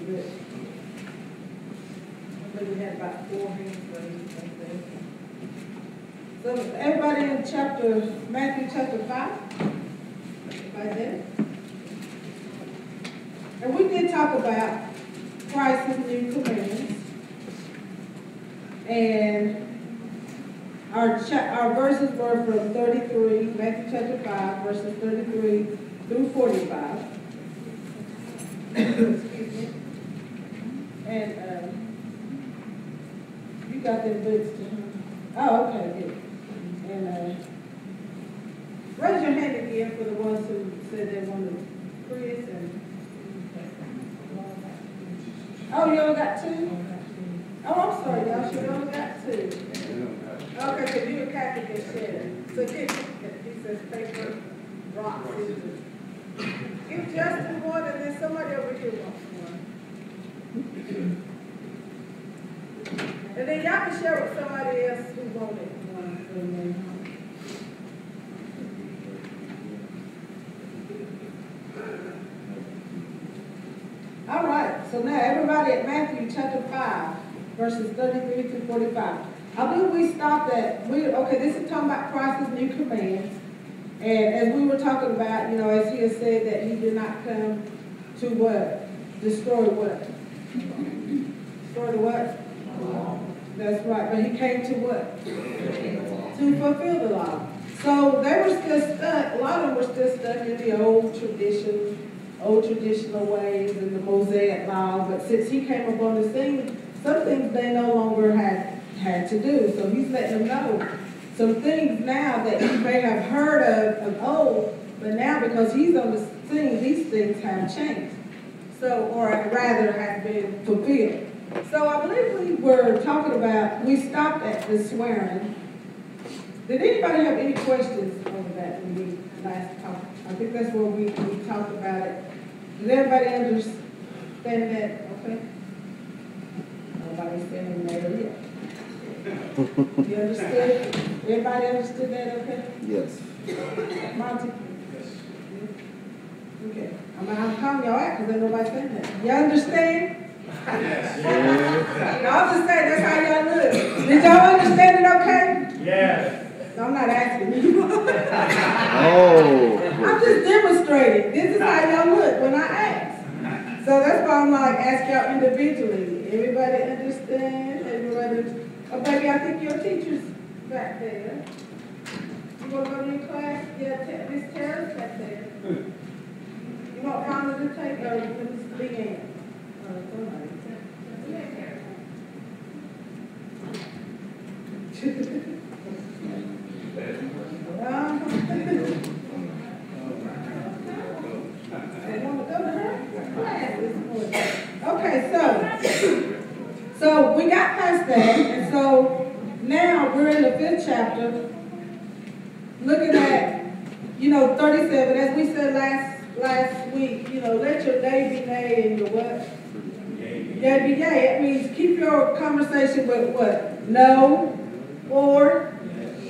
good. I think we had about 4 hands raised, I think. So everybody in Matthew chapter 5? Right there. And we did talk about Christ's new commands. And our verses were from 33, Matthew chapter 5, verses 33 through 45. Excuse me. And you got them books too. Oh, okay, good. And raise your hand again for the ones who said they wanted Chris and. Oh, you only got 2? Oh, I'm sorry, y'all. She only got 2. Okay, because you and Kathy can share. So get he says paper, rock, scissors. Give Justin one, and then somebody over here wants one. And then y'all can share with somebody else who wanted one. All right, so now everybody at Matthew chapter 5, verses 33 to 45. I believe we stopped at, this is talking about Christ's new commands. And as we were talking about, as he has said that he did not come to what? Destroy what? Destroy the what? That's right, but he came to what? To fulfill the law. So they were still stuck, a lot of them were still stuck in the old traditional ways and the Mosaic law, but since he came upon the scene, some things they no longer had to do. So he's letting them know some things now that you may have heard of old, but now because he's on the scene, these things have changed. So, or rather have been fulfilled. So I believe we were talking about, we stopped at the swearing. Did anybody have any questions over that when we last talked? I think that's where we talked about it. Does everybody understand that? Okay. Nobody's standing there yet. You understood? Everybody understood that, okay? Yes. Monty? Yes. Okay. I'm calling y'all out because ain't nobody saying that. Y'all understand? Yes. I'll just say that's how y'all look. Did y'all understand it okay? Yes. No, I'm not asking you. Oh. I'm just demonstrating. This is how y'all look when I ask. So that's why I'm like, ask y'all individually. Everybody understand? Everybody. Oh, baby, I think your teacher's back there. You want to go to your class? Yeah, Miss Tara's back there. You want Rhonda to take her? Miss Leanne? Oh, somebody. Okay, so we got past that, and so now we're in the 5th chapter, looking at, 37, as we said last week, let your nay be nay and your what? Yea be yea. It means keep your conversation with what? No or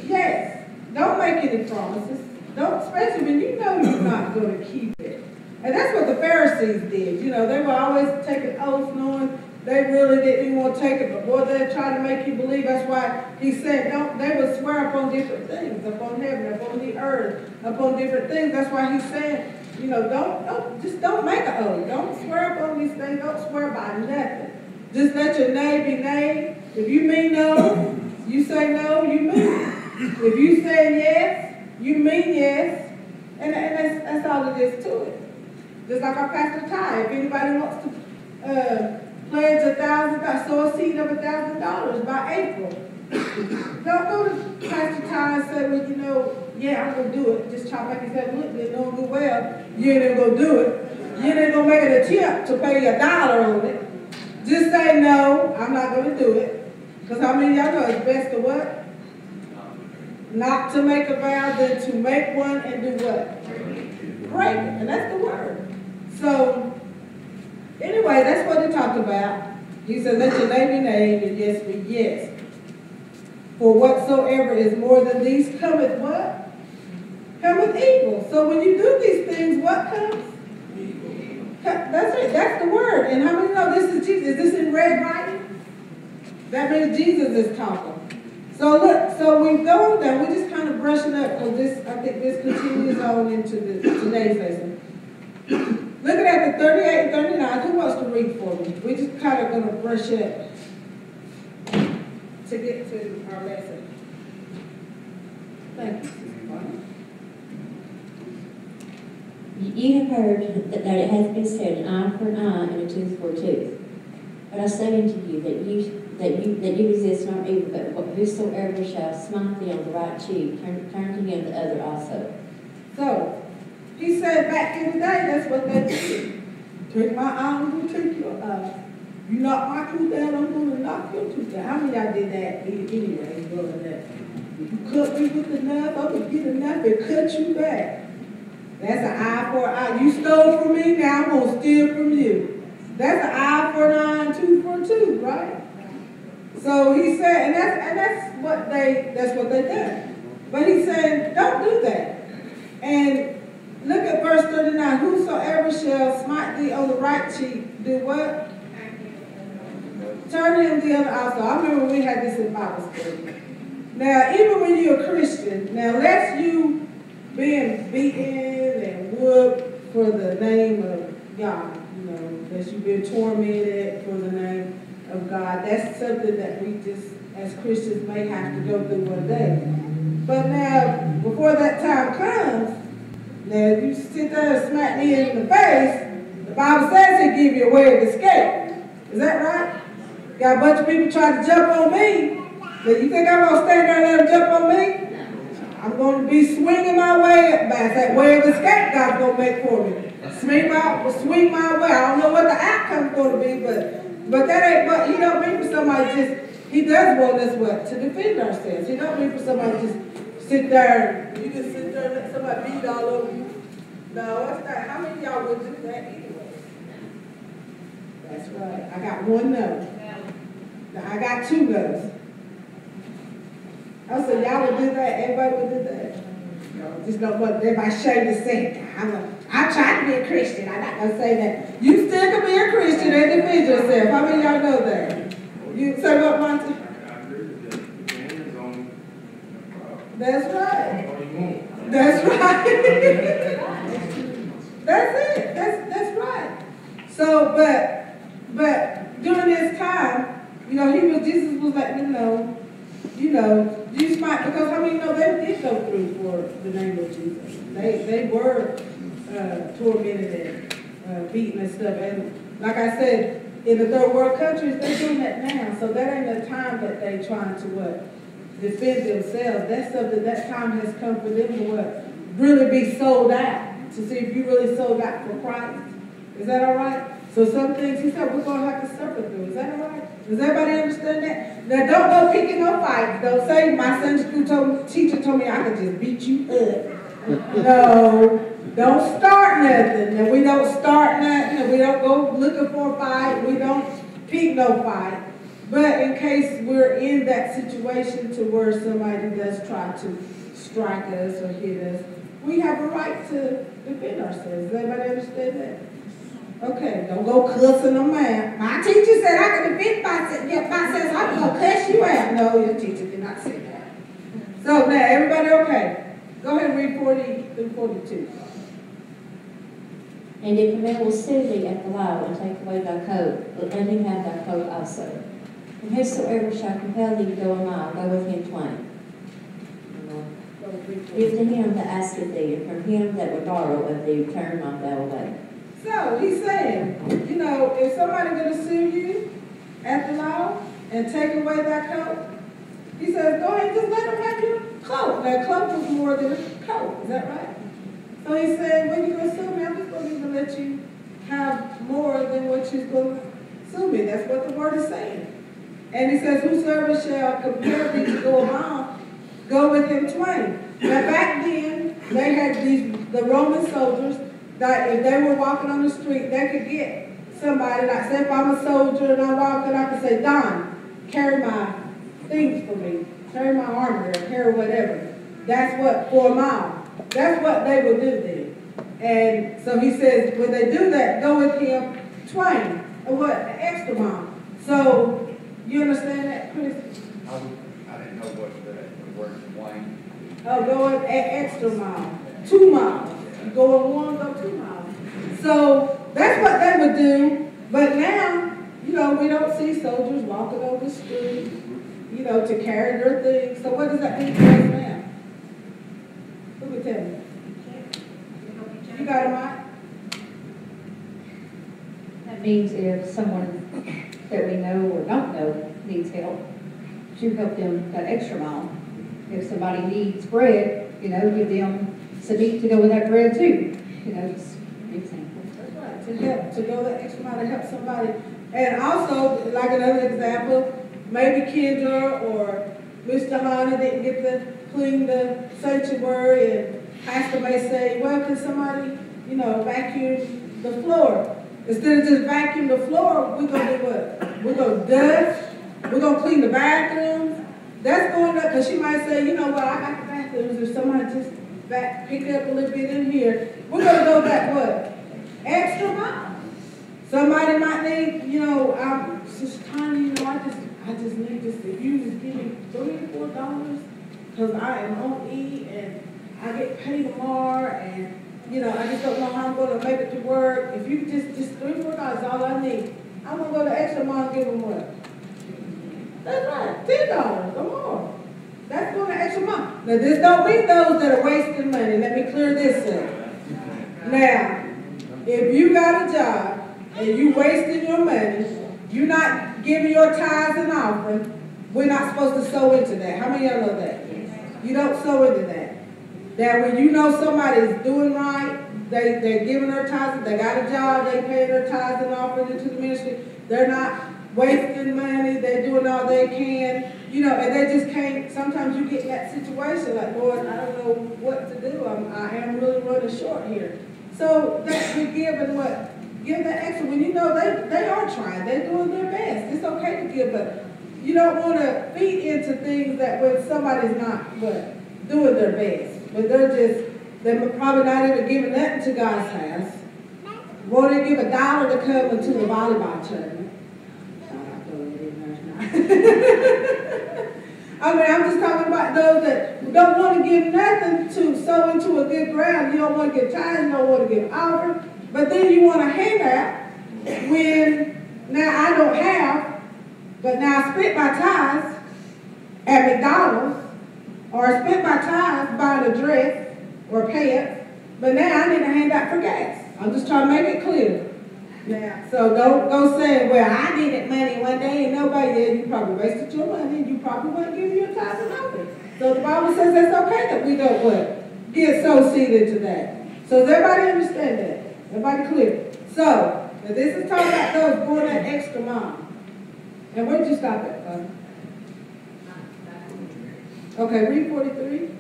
yes. Don't make any promises. Don't, especially when you know you're not going to keep it. And that's what the Pharisees did. They were always taking oaths knowing they really didn't even want to take it, but boy, they're trying to make you believe. That's why he said, they would swear upon different things, upon heaven, upon the earth, upon different things. That's why he said, don't make an oath. Don't swear upon these things. Don't swear by nothing. Just let your nay be nay. If you mean no, you say no, you mean it. If you say yes, you mean yes. And that's all it is to it. Just like our Pastor Ty, if anybody wants to pledge $1,000, sow a seed of $1,000 by April, don't go to Pastor Ty and say, well, yeah, I'm going to do it. Just try to make yourself look good, don't do well. You ain't going to do it. You ain't going to make an attempt to pay $1 on it. Just say, no, I'm not going to do it. Because how many of y'all know it's best to what? Not to make a vow than to make one and do what? Break it. And that's the word. So, anyway, that's what he talked about. He said, let your nay be nay and your yes be yes. For whatsoever is more than these cometh what? Cometh evil. So when you do these things, what comes? That's it. That's the word. And how many know this is Jesus? Is this in red writing? That means Jesus is talking. So look, so we go there, we just kind of brushing up because this, I think this continues on into today's lesson. Looking at the 38 and 39, who wants to read for me? We just kind of going to brush up to get to our lesson. Thank you, Sister Bonnie. You have heard that it has been said, an eye for an eye and a tooth for a tooth. But I say unto you that you resist not evil, but whosoever shall smite thee on the right cheek, turn to him the other also. So, he said back in the day, that's what they did. Take my eye, I'm going to take your eye. You knock my tooth down, I'm going to knock your tooth down. How many of y'all did that anyway? You cut me with the knife, I'm going to get a knife and cut you back. That's an eye for an eye. You stole from me, now I'm going to steal from you. That's an eye for an eye and tooth for a tooth, right? So he said, and that's what they did. But he said, don't do that. And look at verse 39. Whosoever shall smite thee on the right cheek, do what? Turn him the other also. I remember when we had this in Bible study. Now, even when you're a Christian, now unless you being beaten and whooped for the name of God, unless you've been tormented for the name of God, that's something that we just, as Christians, may have to go through one day. But now, before that time comes, now if you sit there and smack me in the face, the Bible says He give you a way of escape. Is that right? Got a bunch of people trying to jump on me. So you think I'm going to stand there and let them jump on me? I'm going to be swinging my way up. That's that way of escape God's going to make for me. Swing my way. I don't know what the outcome's going to be, but that ain't, but He don't mean for somebody just, He does want us what? To defend ourselves. He don't mean for somebody to just sit there, you just sit there and let somebody beat all over you. No, that's not. How many of y'all would do that anyway? That's right. I got one no. Now I got two no's. I said, y'all would do that? Everybody would do that? No, just don't want everybody ashamed to say it. I tried to be a Christian. I'm not going to say that. You still can be a Christian and defend yourself. How many of y'all know that? You say what, Monty? That's right. That's right. That's it. That's right. So, but during this time, Jesus was letting them know, you might, because how many know they did go through for the name of Jesus. They were tormented and beaten and stuff. And like I said, in the third world countries, they're doing that now. So that ain't the time that they trying to defend themselves. That's something that time has come for them to really be sold out. To see if you really sold out for Christ. Is that all right? So some things he said we're going to have to suffer through. Is that all right? Does everybody understand that? Now don't go picking no fights. Don't say my Sunday school teacher told me I could just beat you up. No, don't start nothing. And we don't start nothing. And we don't go looking for a fight. We don't pick no fight. But in case we're in that situation to where somebody does try to strike us or hit us, we have a right to defend ourselves. Does everybody understand that? Okay, don't go cussing them out. My teacher said I could defend myself. I'm going to cuss you out. No, your teacher did not say that. So now, everybody okay? Go ahead and read 40 through 42. And if a man will sue thee at the law and take away thy coat, let him have thy coat also. And whosoever shall compel thee to go a mile, go with him twain. Give to him that asketh thee, and from him that would borrow of thee, turn not thou away. So he's saying, if somebody going to sue you at the law and take away that coat, he says, go ahead, just let them have your coat. That cloak was more than a coat. Is that right? So he said, when you're going to sue me, I'm just going to let you have more than what you're going to sue me. That's what the word is saying. And he says, whosoever shall compel thee to go a mile, go with him twain. Now back then, they had the Roman soldiers that if they were walking on the street, they could get somebody, like say if I'm a soldier and I'm walking, I could say, Don, carry my things for me. Carry my armor or carry whatever. That's what, for a mile. That's what they would do then. And so he says, when they do that, go with him twain, or what, an extra mile. So, you understand that, Chris? I didn't know what the word Wayne. Oh, go an extra mile, 2 miles. You go in 1, go 2 miles. So that's what they would do. But now, you know, we don't see soldiers walking on the street, you know, to carry their things. So what does that mean for us now? Who would tell me? You got a mic? That means if someone that we know or don't know needs help, you help them that extra mile. If somebody needs bread, you know, give them some meat to go with that bread too. You know, just an example. That's right, to help, to go the extra mile to help somebody. And also, like another example, maybe Kendra or Mr. Hunter didn't get to clean the sanctuary, and Pastor may say, well, can somebody, you know, vacuum the floor? Instead of just vacuum the floor, we're going to do what? We're going to dust, we're going to clean the bathrooms. That's going up, because she might say, you know what, I got the bathrooms, if somebody just pick up a little bit in here, we're going to go that what? Extra mile. Somebody might need, you know, I'm just tiny, you know, I just need this, if you just give me $3 or $4, because I am on E and I get paid tomorrow, and, you know, I just don't know how I'm going to make it to work. If you just $3 or $4 is all I need, I'm going to go the extra mile and give them what? That's right, $10 or more. That's going the extra mile. Now, this don't mean those that are wasting money. Let me clear this up. Now, if you got a job and you wasting your money, you're not giving your tithes and offering, we're not supposed to sow into that. How many of y'all know that? You don't sow into that. That when you know somebody's doing right, they're giving their tithes, they got a job, they pay their tithes and offering into the ministry, they're not wasting money, they're doing all they can, you know, and they just can't, sometimes you get in that situation like, Lord, I don't know what to do, I am really running short here. So that's we give and what? Give that extra, when you know they are trying, they're doing their best. It's okay to give, but you don't want to feed into things that when somebody's not what? Doing their best, but they're probably not even giving nothing to God's house. Won't they give $1 to come into the volleyball tournament? I mean, I'm just talking about those that don't want to give nothing to sow into a good ground. You don't want to give tithes, you don't want to give offering, but then you want to hand out when now I don't have, but now I spent my tithes at McDonald's, or I spent my tithes buying a dress or pants, but now I need to hand out for gas. I'm just trying to make it clear. Now, so don't go saying, well, I needed money one day and nobody did. You probably wasted your money and you probably wouldn't give your tithes and offering. So the Bible says that's okay that we don't what? Get sow seed into that. So does everybody understand that? Everybody clear? So, now this is talking about those going that extra mile. And where'd you stop at, Father? Okay, read 43.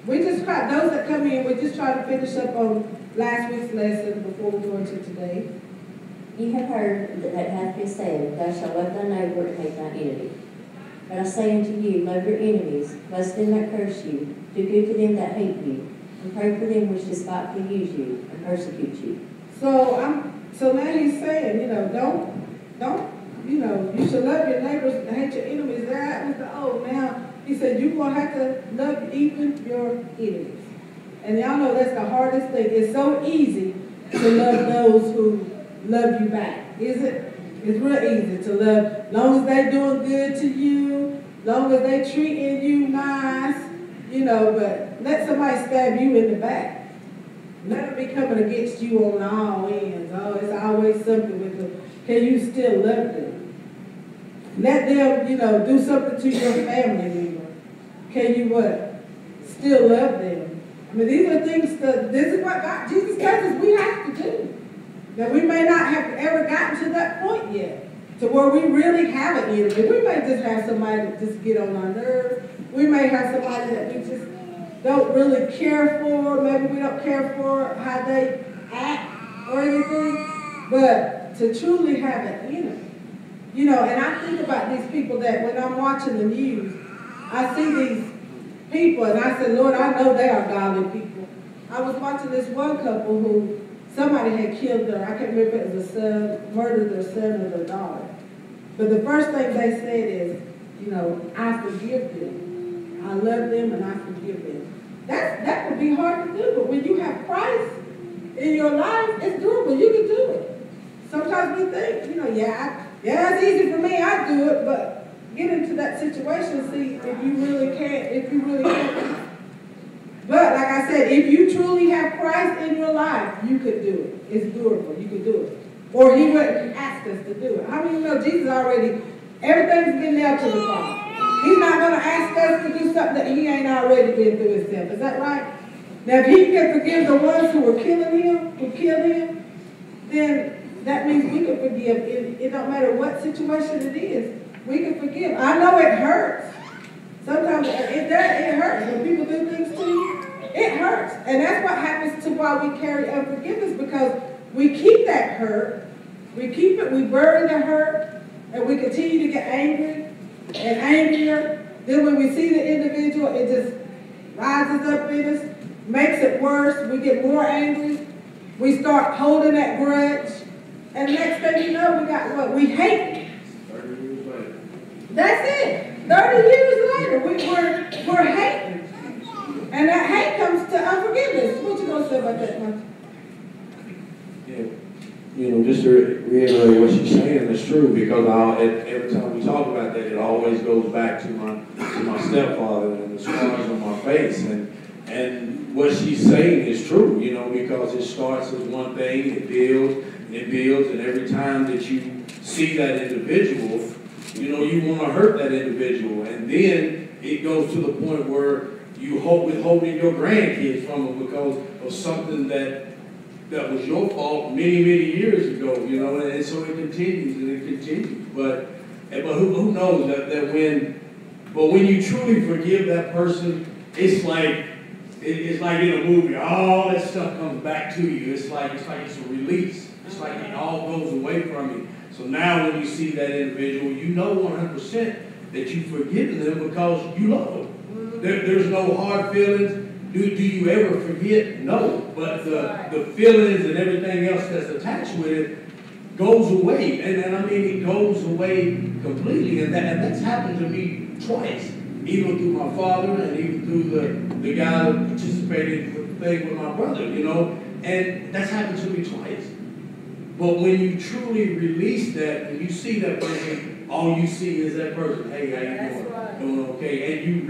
We just try, those that come in, we just try to finish up on last week's lesson before we go into today. You have heard that it hath been said, Thou shalt love thy neighbor and hate thine enemy. But I say unto you, love your enemies, bless them that curse you, do good to them that hate you, and pray for them which despitefully use you and persecute you. So now he's saying, you know, don't, you know, you should love your neighbors and hate your enemies. That was the old. Now he said you're gonna have to love even your enemies. And y'all know that's the hardest thing. It's so easy to love those who love you back, is it? It's real easy to love, as long as they doing good to you, as long as they treating you nice, you know, but let somebody stab you in the back. Let them be coming against you on all ends. Oh, it's always something with them. Can you still love them? Let them, you know, do something to your family member. Can you what? Still love them. I mean, these are things that, this is what God, Jesus tells us we have to do. Now, we may not have ever gotten to that point yet, to where we really have an enemy. We may just have somebody that just get on our nerves. We may have somebody that we just don't really care for. Maybe we don't care for how they act or anything. But to truly have an enemy, you know, and I think about these people that when I'm watching the news, I see these people and I say, Lord, I know they are godly people. I was watching this one couple who somebody had killed their, I can't remember if it was a son, murdered their son or their daughter. But the first thing they said is, you know, I forgive them. I love them and I forgive them. That would be hard to do, but when you have Christ in your life, it's doable. You can do it. Sometimes we think, you know, yeah, it's easy for me, I do it, but get into that situation, see if you really can. But like I said, if you truly have Christ in your life, you could do it. It's doable. You could do it. Or he wouldn't ask us to do it. How many of you know Jesus already, everything's been nailed to the cross. He's not going to ask us to do something that he ain't already been through himself. Is that right? Now, if he can forgive the ones who were killing him, who killed him, then that means we can forgive. It don't matter what situation it is. We can forgive. I know it hurts. Sometimes it hurts when people do things to you. It hurts. And that's what happens to why we carry unforgiveness, because we keep that hurt. We keep it, we bury the hurt, and we continue to get angry and angrier. Then when we see the individual, it just rises up in us, makes it worse. We get more angry. We start holding that grudge. And the next thing you know, we got what? We hate. 30 years later. That's it. 30 years later, we're hating. And that hate comes to unforgiveness. What you gonna say about that, Mike? Yeah, you know, just to reiterate what she's saying is true, because every time we talk about that, it always goes back to my stepfather and the scars on my face, and what she's saying is true, you know, because it starts as one thing, it builds, and every time that you see that individual, you know, you want to hurt that individual, and then it goes to the point where you withholding your grandkids from them because of something that was your fault many years ago, you know, and so it continues and it continues. But who knows that when you truly forgive that person, it's like in a movie, all that stuff comes back to you. It's like it's a release. It's like it all goes away from you. So now when you see that individual, you know 100% that you've forgiven them because you love them. There's no hard feelings. Do you ever forget? No. But the feelings and everything else that's attached with it goes away. And I mean, it goes away completely. And that's happened to me twice. Even through my father and even through the guy that participated in the thing with my brother, you know. And that's happened to me twice. But when you truly release that and you see that person, all you see is that person, hey, how you doing? Right. Doing okay. And you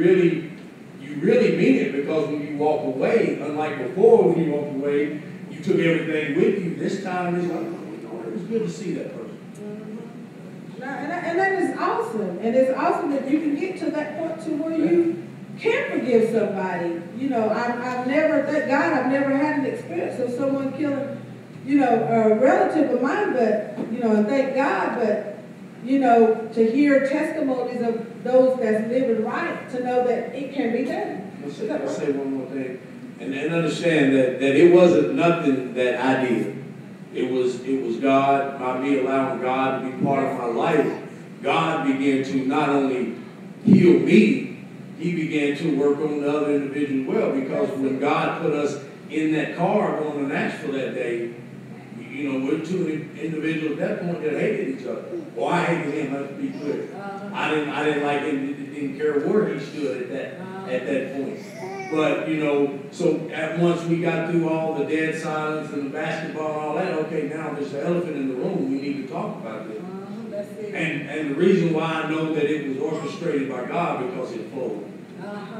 really mean it, because when you walk away, unlike before when you walked away, you took everything with you. This time it's like, oh, it was good to see that person. Mm-hmm. And that is awesome. And it's awesome that you can get to that point to where you can forgive somebody. You know, I've never, thank God, I've never had an experience of someone killing, you know, a relative of mine, but, you know, and thank God, but, you know, to hear testimonies of those that's living right, to know that it can be done. Let's say one more thing, and understand that it wasn't nothing that I did. It was God, by me allowing God to be part of my life. God began to not only heal me, he began to work on the other individual well, because when God put us in that car going to Nashville that day, you know, we're two individuals at that point that hated each other. Well, I hated him, let's be clear. I didn't like him, didn't care where he stood at that point. But, you know, so once we got through all the dead silence and the basketball and all that, okay, now there's the elephant in the room, we need to talk about this. That's it. And the reason why I know that it was orchestrated by God, because it flowed.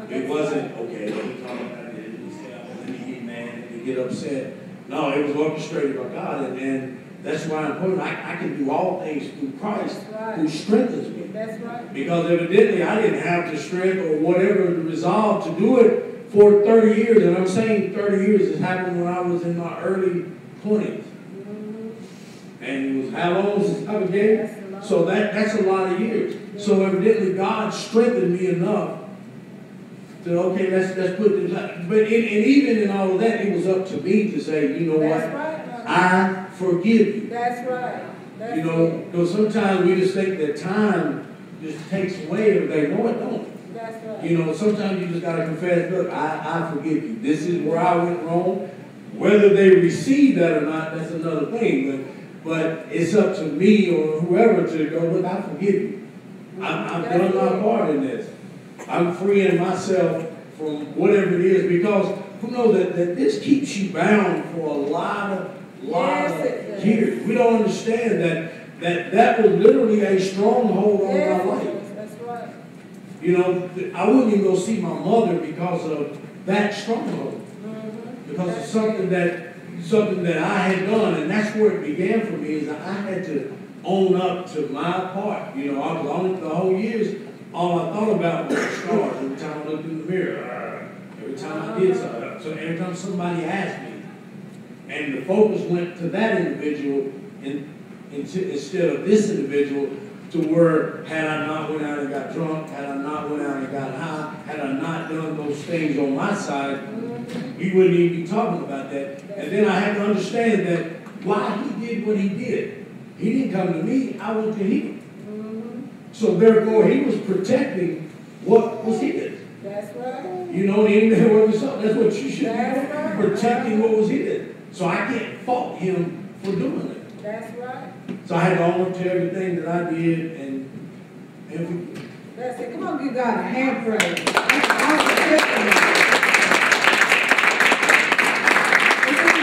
It wasn't, okay, let me talk about this, let me get mad, let me get upset. No, it was orchestrated by God, and that's why I'm important. I can do all things through Christ, who strengthens me. That's right. Because evidently I didn't have the strength or whatever, the resolve to do it for 30 years. And I'm saying 30 years. It happened when I was in my early 20s. And it was how long since I began? So that's a lot of years. So evidently God strengthened me enough to, okay, let's put this out. But even in all of that, it was up to me to say, you know what? I forgive you. That's right. You know, because sometimes we just think that time just takes away everything. No, it don't. That's right. You know, sometimes you just gotta confess, look, I forgive you. This is where I went wrong. Whether they receive that or not, that's another thing. But it's up to me or whoever to go, look, I forgive you. I've done my part in this. I'm freeing myself from whatever it is, because who knows that this keeps you bound for a lot of years. We don't understand that was literally a stronghold on my life. That's right. You know, I wouldn't even go see my mother because of that stronghold. Because of something that I had done, and that's where it began for me, is that I had to own up to my part. You know, I was on it the whole years. All I thought about was the scars. Every time I looked in the mirror, every time I did something, so every time somebody asked me, and the focus went to that individual instead of this individual, to where had I not went out and got drunk, had I not went out and got high, had I not done those things on my side, we wouldn't even be talking about that. And then I had to understand that why he did what he did. He didn't come to me, I went to him. So therefore, he was protecting what was his. That's right. You know, even if there wasn't something, that's what you should That's be right. protecting what was his. So I can't fault him for doing it. That's right. So I had to own up to everything that I did and That's it. Come on, give God a hand praise. That's awesome testimony.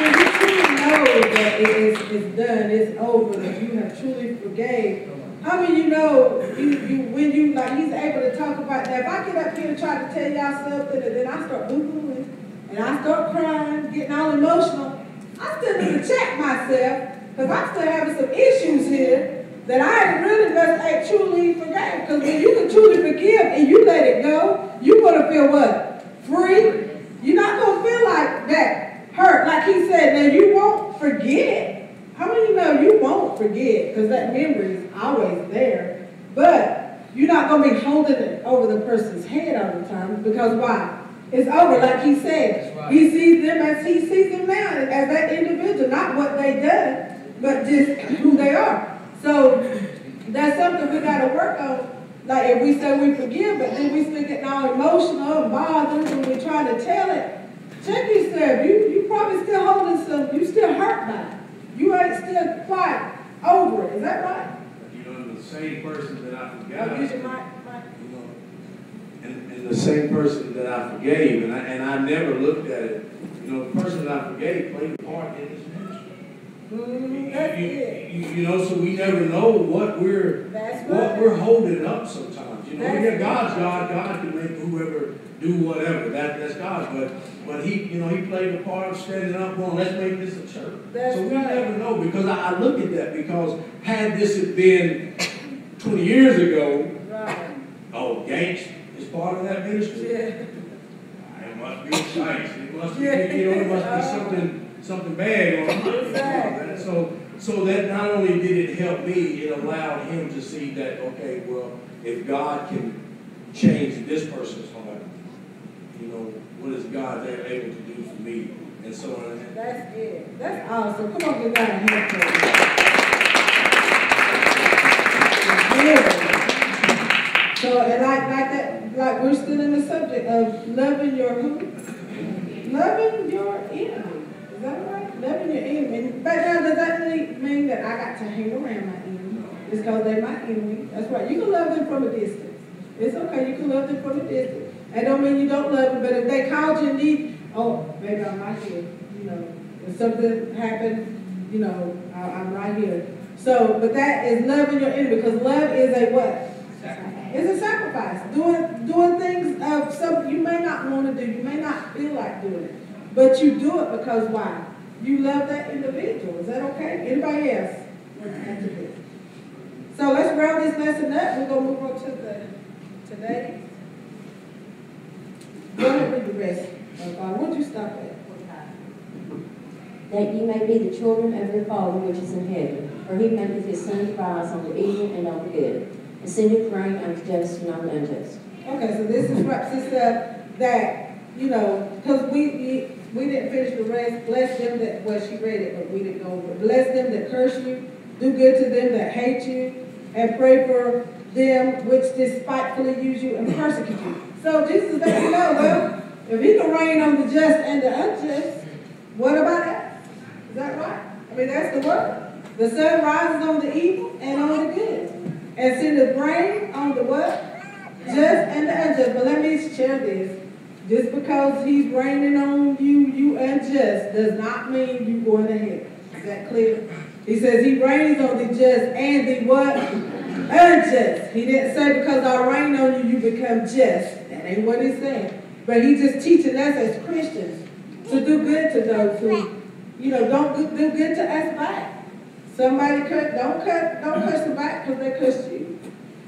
When you truly know that it's done, it's over, that you have truly forgave. How many of you know when you like he's able to talk about that? If I get up here and try to tell y'all something and then I start boo-booing and I start crying, getting all emotional, I still need to check myself because I'm still having some issues here that I really must truly forgive. Because when you can truly forgive and you let it go, you're going to feel what? Free. You're not going to feel like that hurt. Like he said, now you won't forget. How many of you know you won't forget? Because that memory is always there. But you're not going to be holding it over the person's head all the time. Because why? It's over, like he said. Right. He sees them as he sees them now, as that individual, not what they done, but just who they are. So that's something we got to work on. Like if we say we forgive, but then we still getting all emotional and bothered when we're trying to tell it, check yourself. You probably still holding some, you still hurt by it. You ain't still quite over it. Is that right? you know, the same person that I forgot. Use your mic. You know, and the same person that I forgave, and I never looked at it. You know, the person that I forgave played a part in this ministry. That's it. You know, so we never know what we're holding up sometimes. You know, God's God. God can make whoever do whatever. That's God. But he played the part of standing up, going, let's make this a church. So we never know, because I look at that, because had this had been 20 years ago, Right. oh, Ganks is part of that ministry. Yeah. It must be a shice. It must be, it must be something bad on Exactly. So that not only did it help me, it allowed him to see that, okay, well, if God can change this person's heart, you know, what is God there able to do for me? And so on. That's it. That's awesome. Come on, give God a hand for it. So, and like that, like we're still in the subject of loving your who? Loving your enemy. Is that right? Loving your enemy. But now, does that mean that I got to hang around my enemy? It's because they're my enemy. That's right. You can love them from a distance. It's okay. You can love them from a distance. That don't mean you don't love them, but if they called you and need, oh, maybe I'm right here. You know, if something happened, you know, I'm right here. So, but that is loving your enemy, because love is a what? It's a sacrifice. Doing things of something you may not want to do. You may not feel like doing it, but you do it because why? You love that individual. Is that okay? Anybody else? So let's round this lesson up. We're gonna move on to today. Go ahead and read the rest. What'd you stop at? That ye may be the children of your Father which is in heaven. For he maketh his sun to rise on the evil and on the good, and sendeth rain on the just and on the unjust. Okay, so this is wraps this up, that, you know, because we didn't finish the rest. Bless them that, well, she read it, but we didn't go over it. Bless them that curse you, do good to them that hate you, and pray for them which despitefully use you and persecute you. So Jesus let you know, well, if he can rain on the just and the unjust, what about us? Is that right? I mean, that's the word. The sun rises on the evil and on the good. And sendeth rain on the what? Just and the unjust. But let me share this. Just because he's raining on you, you unjust, does not mean you going to heaven. Is that clear? He says he rains on the just and the what? Unjust. He didn't say because I rain on you, you become just. That ain't what he's saying. But he's just teaching us as Christians to do good to those who, don't do good to us back. Somebody don't curse them back because they cursed you.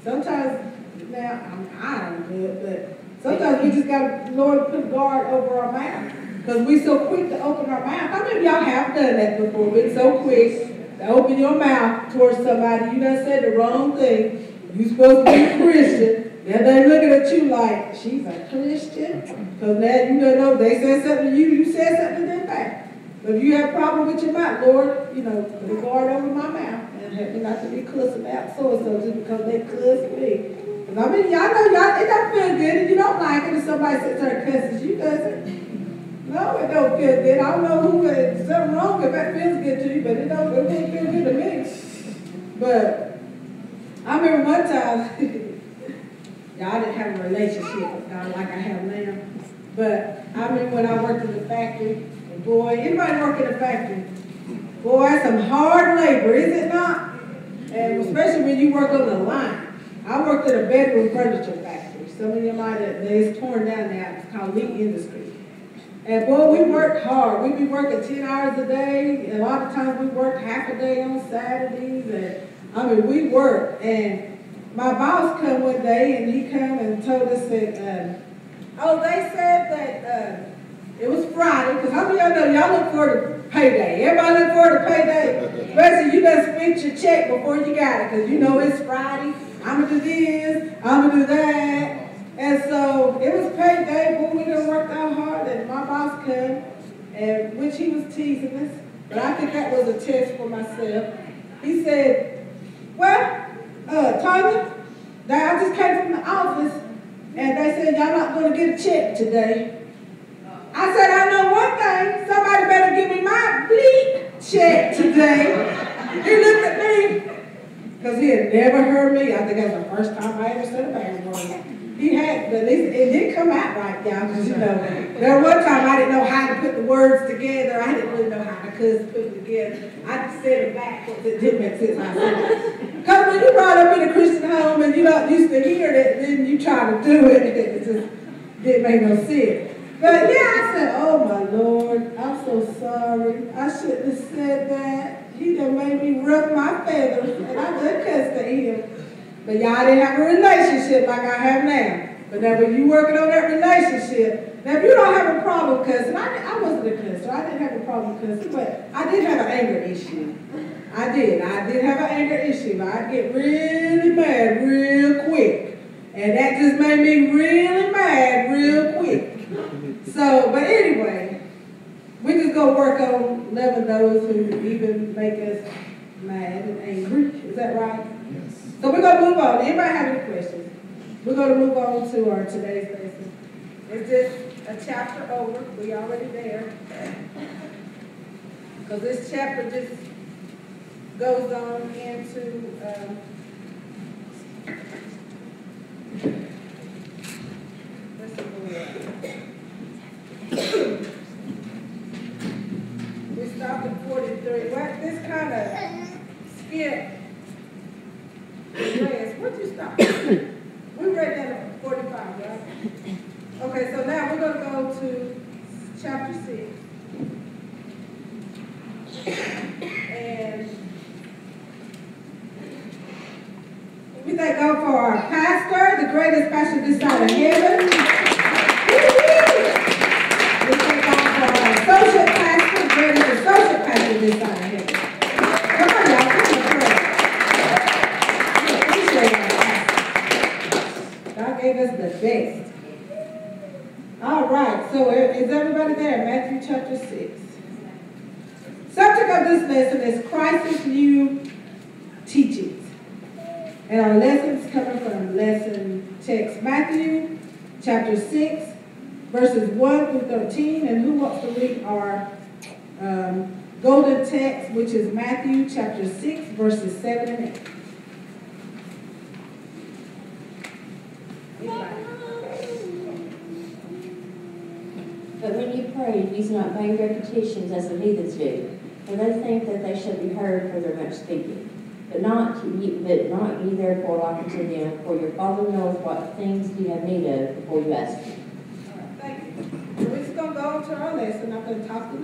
Sometimes, now, I don't do it, but sometimes we just got, Lord, put guard over our mouth. Because we so quick to open our mouth. How many of y'all have done that before? Been so quick to open your mouth towards somebody. You done said the wrong thing. You supposed to be a Christian. Now they looking at you like, she's a Christian? Because now you know they said something to you, you said something to them back. But if you have a problem with your mouth, Lord, put a guard over my mouth and help me not to be cussing out so-and-so just because they cuss me. Because I mean, y'all know it don't feel good and you don't like it if somebody sits there and cusses you, does it? No, it don't feel good. I don't know who something wrong if that feels good to you, but it wouldn't feel good to me. But I remember one time, y'all didn't have a relationship with God like I have now. But I remember when I worked in the factory, and boy, anybody work in the factory? Boy, that's some hard labor, is it not? And especially when you work on the line. I worked at a bedroom furniture factory. Some of you might have, it's torn down now. It's called Wheat Industries. And boy, we worked hard. We'd be working 10 hours a day. And a lot of times we worked half a day on Saturdays. And we worked. And my boss come one day and he come and told us that, they said that it was Friday. Because how many of y'all know y'all look for the payday? Everybody look for the payday. Especially you done spent your check before you got it. Because you know it's Friday. I'm going to do this, I'm going to do that. And so it was payday, boy, we done worked out hard, and my boss came, and which he was teasing us, but I think that was a test for myself. He said, well, Tanya, I just came from the office, and they said, y'all not going to get a check today. I said, I know one thing, somebody better give me my bleep check today. He looked at me. Because he had never heard me. I think that was the first time I ever said a bad word. He had, but at least it didn't come out right, y'all, because there one time I didn't know how to put the words together. I didn't really know how to put them together. I just said it backwards. It didn't make sense myself. Because when you're brought up in a Christian home and you're not used to hearing it, then you try to do it, and it just didn't make no sense. But yeah, I said, oh my Lord, I'm so sorry. I shouldn't have said that. He done made me rub my feathers, and I just cussed at him. But y'all didn't have a relationship like I have now. But now when you working on that relationship, now if you don't have a problem cussing, I wasn't a cusser. I didn't have a problem cussing, but I did have an anger issue. I did have an anger issue. I'd get really mad real quick. And that just made me really mad real quick. So, but anyway, we just go work on loving those who even make us mad and angry. Is that right? Yes. So we're going to move on. Anybody have any questions? We're going to move on to our today's lesson. It's just a chapter over. We already there. Because this chapter just goes on into let's see where we are. We stopped at 43. Well, this kind of skipped. Where'd you stop? We read that at 45, right? Okay, so now we're going to go to chapter 6. And we thank God for our pastor, the greatest pastor this side of heaven. We thank God for our associate pastor, the greatest associate pastor this side of heaven. Come on, y'all, come on, pray. We appreciate our pastor. God gave us the best. All right, so is everybody there? Matthew chapter 6. Subject of this lesson is Christ's new teachings. And our lessons coming from lesson text Matthew chapter 6, verses 1 through 13. And who wants to read our golden text, which is Matthew chapter 6, verses 7 and 8. But when you pray, use not vain repetitions as the heathens do, for they think that they shall be heard for their much speaking. But not ye therefore like unto them, for your Father knoweth what things ye have need of before you ask him. All right, thank you. We're just going to go on to our lesson. I'm going to talk to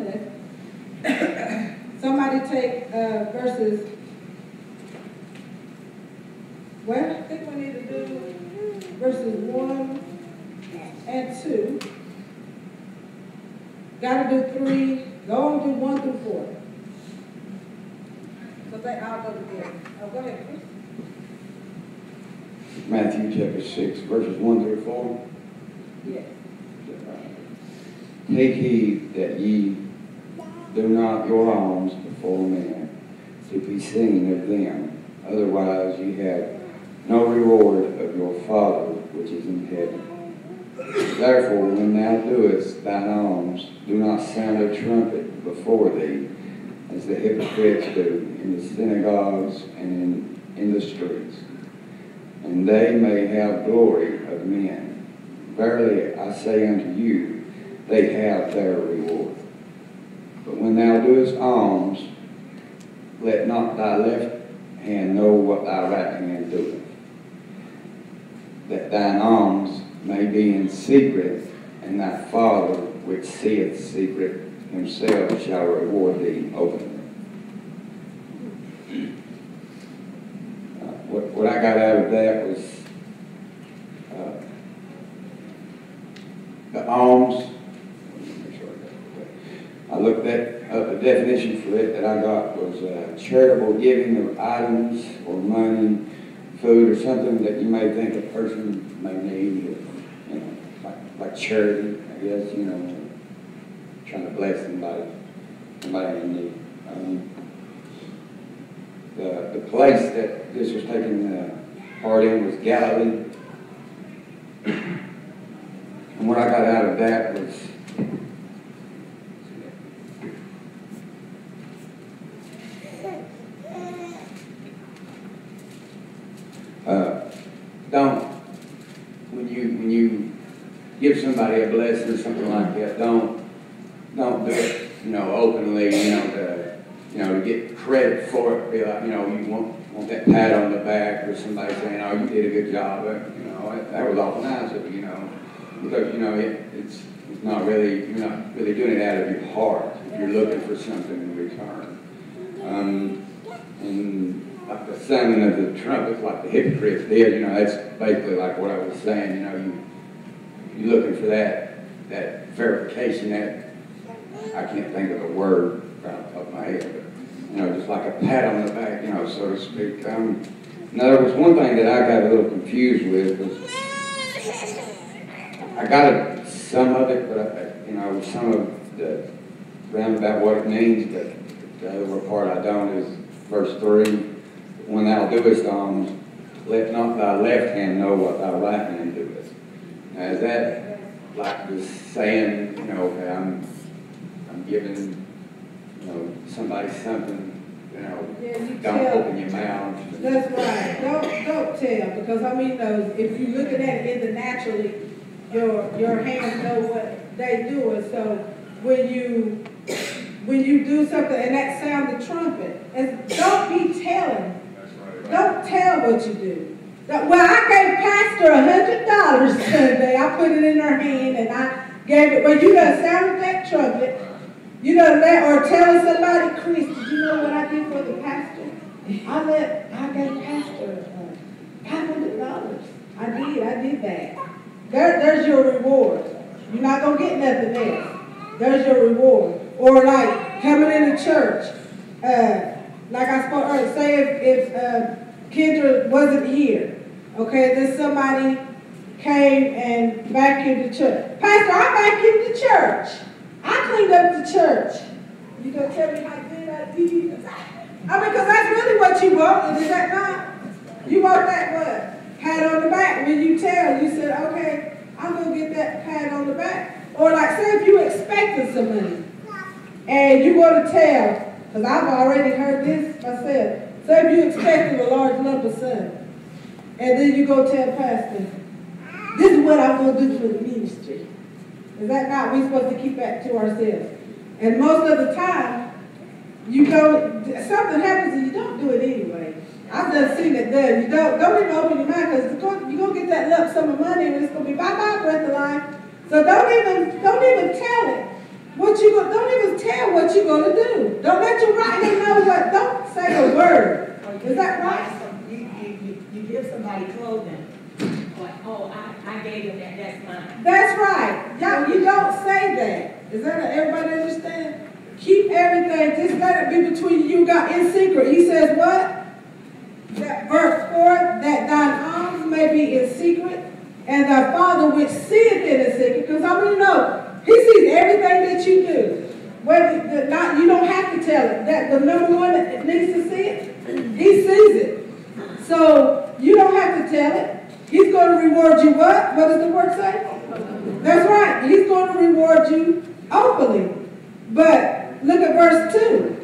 that. Somebody take verses. Well, I think we need to do verses 1 and 2. Got to do 3. Go on, do 1 through 4. So they all go together. Oh, go ahead, Chris. Matthew chapter 6, verses 1 through 4. Yes. Take heed that ye do not your alms before men to be seen of them, otherwise ye have no reward of your Father which is in heaven. Therefore, when thou doest thine alms, do not sound a trumpet before thee, as the hypocrites do in the synagogues and in the streets, and they may have glory of men. Verily I say unto you, they have their reward. But when thou doest alms, let not thy left hand know what thy right hand doeth, that thine alms may be in secret, and thy Father which seeth secret himself shall reward thee openly. What I got out of that was the alms. I looked at the definition for it that I got was charitable giving of items or money, food, or something that you may think a person may need, or, like charity, I guess, trying to bless somebody in need. The place that this was taking part in was Galilee. And what I got out of that was when you give somebody a blessing or something like that, don't do it, openly, to get credit for it. Be like, you want that pat on the back or somebody saying, "Oh, you did a good job." That was awful nice of you, because it's not really, you're not really doing it out of your heart if you're looking for something in return. And like the sounding of the trumpets, like the hypocrites did, that's basically like what I was saying. You're looking for that verification. That I can't think of the word right off the top of my head, but just like a pat on the back, so to speak. Now there was one thing that I got a little confused with was I got some of it, but some of the roundabout what it means, but the other part I don't is verse 3. When thou doest alms, let not thy left hand know what thy right hand doeth. Now is that like just saying, okay, I'm giving, somebody something, don't open your mouth. That's right. Don't tell, because if you look at it in the naturally, your hands know what they do, and so when you do something and that sound the trumpet, don't be telling. Don't tell what you do. Well, I gave Pastor $100 Sunday. I put it in her hand and I gave it. Well, you done sounded that trumpet. You done that, or telling somebody, "Chris, did you know what I did for the pastor? I gave Pastor $500. I did that." There's your reward. You're not gonna get nothing else. There's your reward. Or like coming into church. Like I spoke earlier, say if Kendra wasn't here, okay, then somebody came and vacuumed the church. "Pastor, I vacuumed the church. I cleaned up the church." You gonna tell me how good I did? Because that's really what you want, is that not? You want that what? Pat on the back when you tell. You said, "Okay, I'm going to get that pat on the back. Or like, say if you expected some money, and you go to tell, because I've already heard this myself, say if you expected a large lump of sum, and then you go tell pastor, this is what I'm going to do for the ministry. Is that not? We're supposed to keep that to ourselves. And most of the time, you go, something happens and you don't do it anyway. I've just seen it done. You don't even open your mouth because you're going to get that lump sum of money and it's going to be bye-bye, breath of life. So don't even tell it. Don't even tell what you're going to do. Don't let your right hand know what, don't say a word. Is that right? You give somebody clothing. Like, oh, I gave him that, that's mine. That's right. You don't say that. Is that everybody understand? Keep everything, just let it be between you God in secret. He says what? That verse 4, that thine alms may be in secret, and thy Father which seeth in the secret. Because I mean, He sees everything that you do. You don't have to tell it. That the number one that needs to see it, He sees it. So you don't have to tell it. He's going to reward you what? What does the word say? That's right. He's going to reward you openly. But look at verse 2.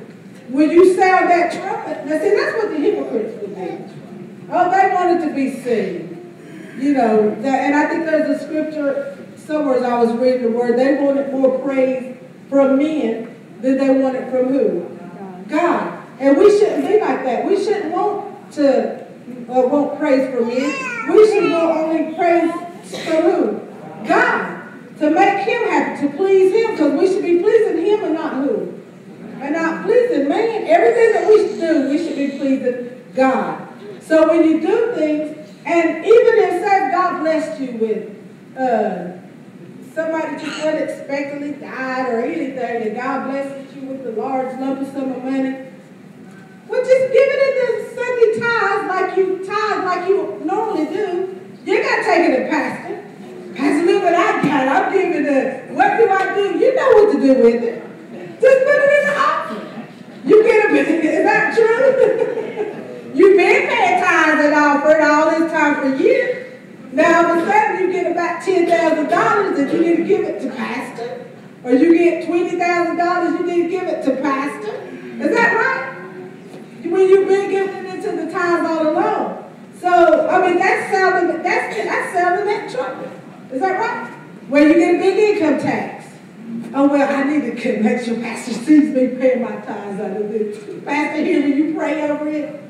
When you sound that trumpet, now see, that's what the hypocrites would do. Oh, they wanted to be seen. And I think there's a scripture somewhere as I was reading the word, they wanted more praise from men than they wanted from who? God. And we shouldn't be like that. We shouldn't want praise from men. We should want only praise from who? God. To make Him happy, to please Him, because we should be pleasing Him and not who? And not pleasing man. Everything that we do, we should be pleasing God. So when you do things, and even if, say, God blessed you with somebody just unexpectedly died or anything, and God blessed you with a large lump of sum of money, well, just give it in the Sunday tithe like you normally do. You got to take it to pastor. Pastor, look what I got. I'm giving it. What do I do? You know what to do with it. Just put it in the offering. You get a bit. Is that true? You've been paying tithes and offering all this time for years. Now all of a sudden you get about $10,000 that you need to give it to pastor, or you get $20,000 you need to give it to pastor. Is that right? When you've been giving it to the tithes all along. So I mean that's sounding that trumpet. Is that right? Where you get a big income tax. Oh, well, I need to make sure Pastor sees me paying my tithes out of this. Pastor, here, will you pray over it?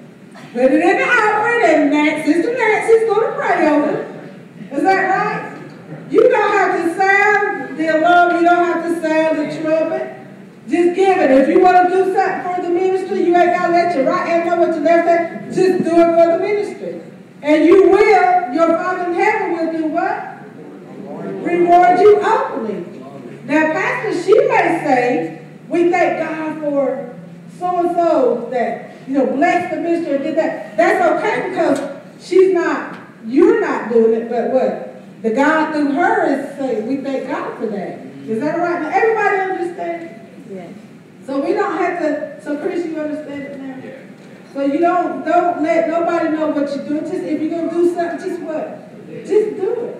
Put it in the offering, and Sister Nancy's going to pray over it. Is that right? You don't have to sound the alarm. You don't have to sound the trumpet. Just give it. If you want to do something for the ministry, you ain't got to let your right hand know what your left hand. Just do it for the ministry. And you will, your Father in heaven will do what? Reward you openly. Now, Pastor, she may say, we thank God for so-and-so that, blessed the ministry and did that. That's okay because you're not doing it, but what? The God through her is saying, we thank God for that. Is that all right? Now, everybody understand? Yes. So we don't have to, so Chris, you understand it now? Yeah. So you don't let nobody know what you're doing. Just if you're going to do something, just what? Just do it.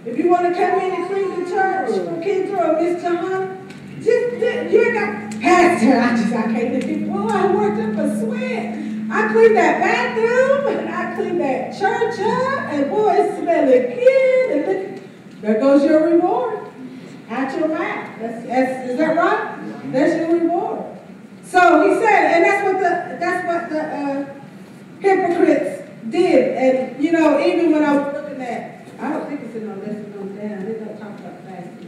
If you want to come in and clean the church for Kendra or Miss John, you ain't got, Pastor, I can't look at, boy, I worked up a sweat. I cleaned that bathroom, and I cleaned that church up, and boy, it's smelling good. And look, there goes your reward. Out your mouth. Is that right? That's your reward. So he said, and that's what the hypocrites did. And, even when I was looking at, I don't think it's in our lesson on down. They don't talk about fasting.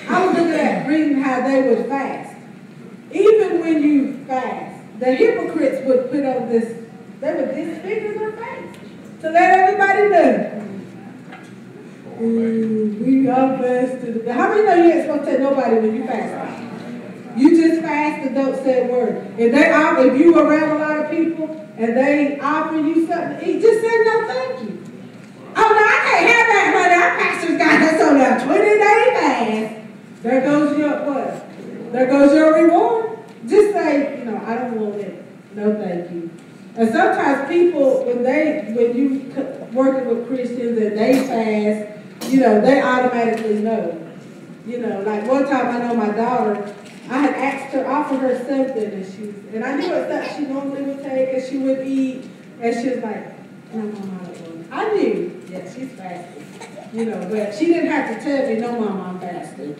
I was looking at reading how they would fast. Even when you fast, the hypocrites would put on this, they would disfigure their face to let everybody know. We are fasted. How many know you ain't supposed to tell nobody when you fast? You just fast and don't say a word. If you around a lot of people and they offer you something to eat, just say no thank you. Oh, no, I can't have that, honey. Our pastor's got us on a 20-day fast. There goes your what? There goes your reward. Just say, I don't want it. No, thank you. And sometimes people, when you working with Christians and they fast, they automatically know. Like one time I know my daughter, I had asked her, offered her something, and I knew it's something she normally would take and she would eat, and she was like, no, Mom, I don't want it. I knew, yeah, she's fasting, but she didn't have to tell me, no, Mom, I'm fasting.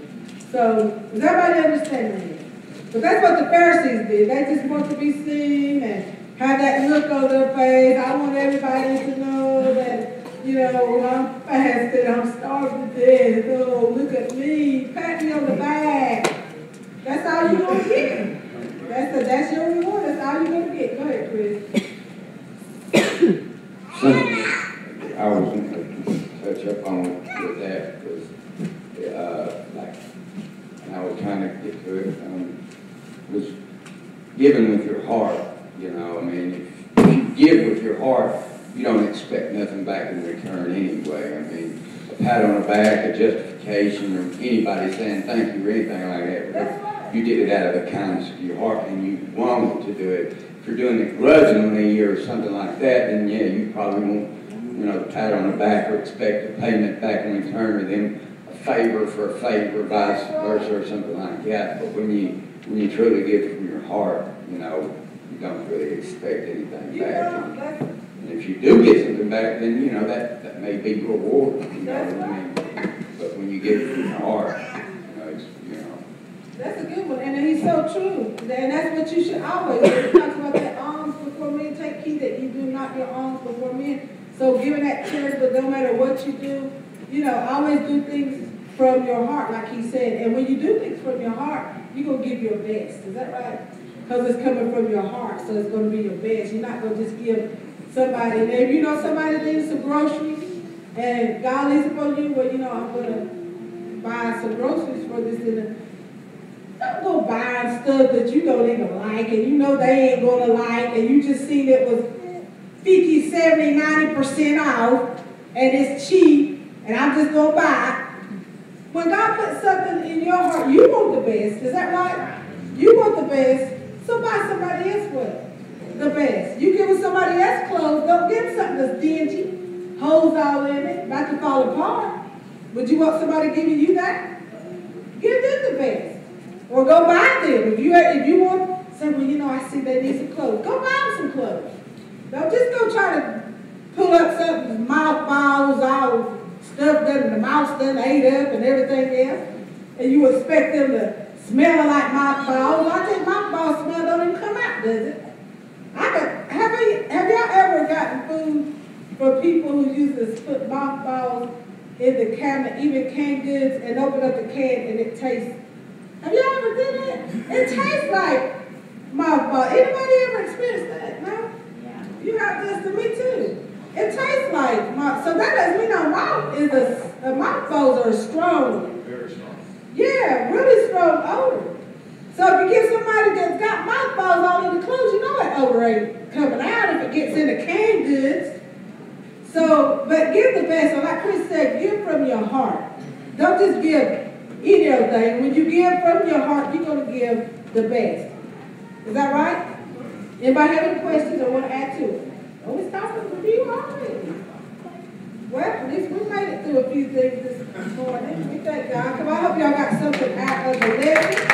So, does everybody understand that? But that's what the Pharisees did. They just want to be seen and have that look on their face. I want everybody to know that, when I'm fasting, I'm starving to death. Oh, look at me. Pat me on the back. That's all you're going to get. That's your reward. That's all you're going to get. Go ahead, Chris. I was going to touch up on with that because, and I was trying to get to it, was giving with your heart. If you give with your heart, you don't expect nothing back in return anyway. A pat on the back, a justification, or anybody saying thank you or anything like that. But you did it out of the kindness of your heart and you wanted to do it. If you're doing it grudgingly or something like that, then yeah, you probably won't, the pat on the back or expect a payment back in return, or then a favor for a favor, vice versa, or something like that. But when you truly give from your heart, you don't really expect anything back. And if you do get something back, then, that may be reward, But when you give it from your heart, That's a good one, and he's so true. And that's what you should always do. He talks about that alms before men. Take heed that you do not your alms before men. So giving that charity, but no matter what you do, always do things from your heart, like he said. And when you do things from your heart, you're going to give your best. Is that right? Because it's coming from your heart, so it's going to be your best. You're not going to just give somebody. And if somebody needs some groceries, and God leads upon you, well, I'm going to buy some groceries for this dinner. Don't go buying stuff that you don't even like, and they ain't going to like, and you just seen it was 50, 70, 90% off, and it's cheap, and I'm just going to buy it. When God puts something in your heart, you want the best. Is that right? You want the best, so buy somebody else what? The best. You giving somebody else clothes, don't give something that's dingy, holes all in it, about to fall apart. Would you want somebody giving you that? Give them the best. Or go buy them. If you want, say, well, I see they need some clothes. Go buy them some clothes. Don't just go try to pull up something, mouth balls, all stuff that the mouse done ate up and everything else, and you expect them to smell like mouth balls. I think mouth balls smell don't even come out, does it? Have y'all ever gotten food for people who used to put mouth balls in the cabinet, even canned goods, and open up the can and it tastes? Have y'all ever done that? It tastes like mouthball. Anybody ever experienced that? No? Yeah. You have this to me too. It tastes like mouth. So that doesn't mean mouthballs are strong. Very strong. Yeah, really strong odor. So if you give somebody that's got mouthballs all in the clothes, that odor ain't coming out if it gets in the canned goods. So, but give the best. So like Chris said, give from your heart. Don't just give any other thing. When you give from your heart, you're going to give the best. Is that right? Anybody have any questions or want to add to it? Oh, it's talking to you already. Well, at least we made it through a few things this morning. We thank God. Come on, I hope y'all got something out of the lesson.